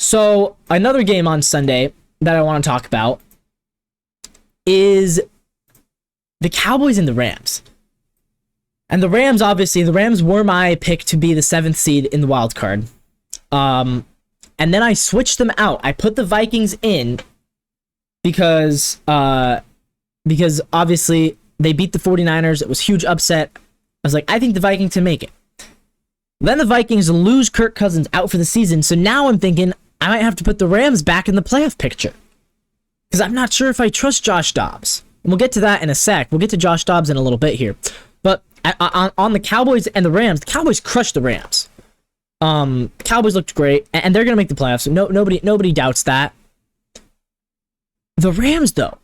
So another game on Sunday that I want to talk about is the Cowboys and the Rams. And the Rams, obviously, the Rams were my pick to be the 7th seed in the wild card. And then I switched them out. I put the Vikings in because obviously they beat the 49ers. It was a huge upset. I was like, I think the Vikings can make it. Then the Vikings lose Kirk Cousins out for the season. So now I'm thinking I might have to put the Rams back in the playoff picture. Because I'm not sure if I trust Josh Dobbs. And we'll get to that in a sec. We'll get to Josh Dobbs in a little bit here. But on the Cowboys and the Rams, the Cowboys crushed the Rams. The Cowboys looked great, and they're gonna make the playoffs. So nobody doubts that. The Rams, though,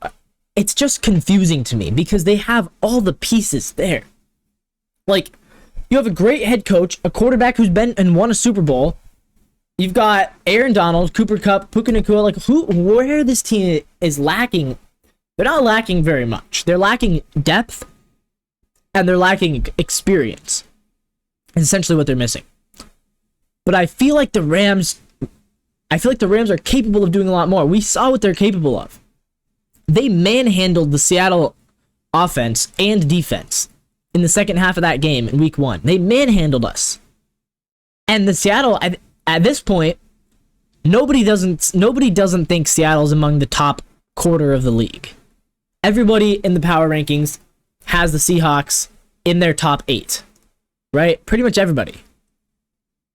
it's just confusing to me because they have all the pieces there. Like, you have a great head coach, a quarterback who's been and won a Super Bowl. You've got Aaron Donald, Cooper Kupp, Puka Nacua. Like, where this team is lacking, they're not lacking very much. They're lacking depth, and they're lacking experience. Is essentially what they're missing. But I feel like the Rams are capable of doing a lot more. We saw what they're capable of. They manhandled the Seattle offense and defense in the second half of that game in week 1. They manhandled us. And the Seattle, at this point, nobody doesn't think Seattle's among the top quarter of the league. Everybody in the power rankings has the Seahawks in their top 8. Right? Pretty much everybody.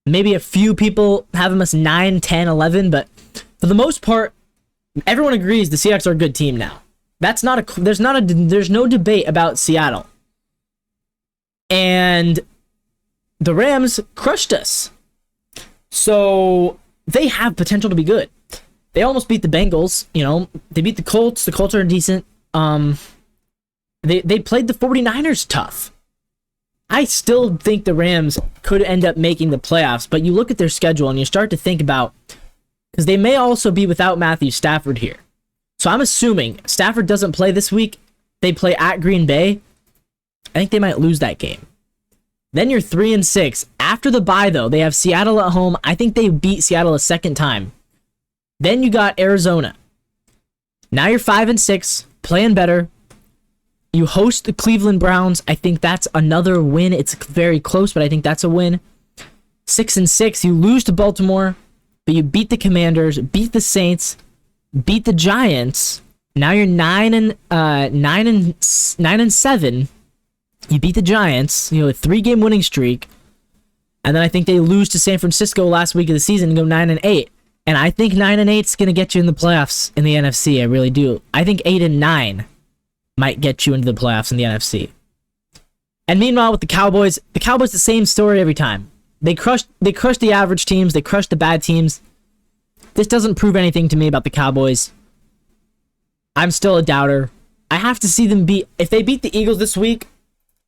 Maybe a few people have them as 9, 10, 11, but for the most part, everyone agrees the Seahawks are a good team now. There's no debate about Seattle. And the Rams crushed us. So they have potential to be good. They almost beat the Bengals, They beat the Colts. The Colts are decent. They played the 49ers tough. I still think the Rams could end up making the playoffs, but you look at their schedule and you start to think about, because they may also be without Matthew Stafford here. So I'm assuming Stafford doesn't play this week. They play at Green Bay. I think they might lose that game. Then you're 3-6. After the bye, though, they have Seattle at home. I think they beat Seattle a second time. Then you got Arizona. Now you're 5-6, playing better. You host the Cleveland Browns. I think that's another win. It's very close, but I think that's a win. 6-6. You lose to Baltimore, but you beat the Commanders, beat the Saints, beat the Giants. Now you're 9-7. You beat the Giants. A 3-game winning streak, and then I think they lose to San Francisco last week of the season and go 9-8. And I think 9-8 is gonna get you in the playoffs in the NFC. I really do. I think 8-9. Might get you into the playoffs in the NFC. And meanwhile, with the Cowboys the same story every time. They crush the average teams, they crush the bad teams. This doesn't prove anything to me about the Cowboys. I'm still a doubter. I have to see them if they beat the Eagles this week,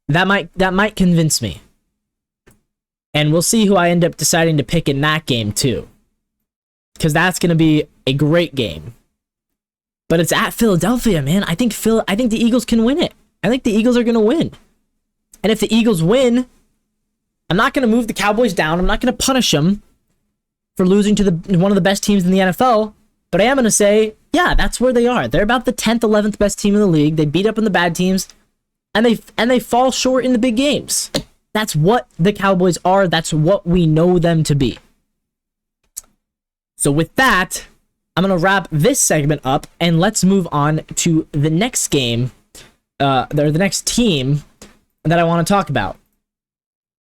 that might convince me. And we'll see who I end up deciding to pick in that game too. Because that's gonna be a great game. But it's at Philadelphia, man. I think the Eagles can win it. I think the Eagles are going to win. And if the Eagles win, I'm not going to move the Cowboys down. I'm not going to punish them for losing to one of the best teams in the NFL. But I am going to say, yeah, that's where they are. They're about the 10th, 11th best team in the league. They beat up on the bad teams, and they fall short in the big games. That's what the Cowboys are. That's what we know them to be. So with that, I'm going to wrap this segment up, and let's move on to the next game, or the next team that I want to talk about.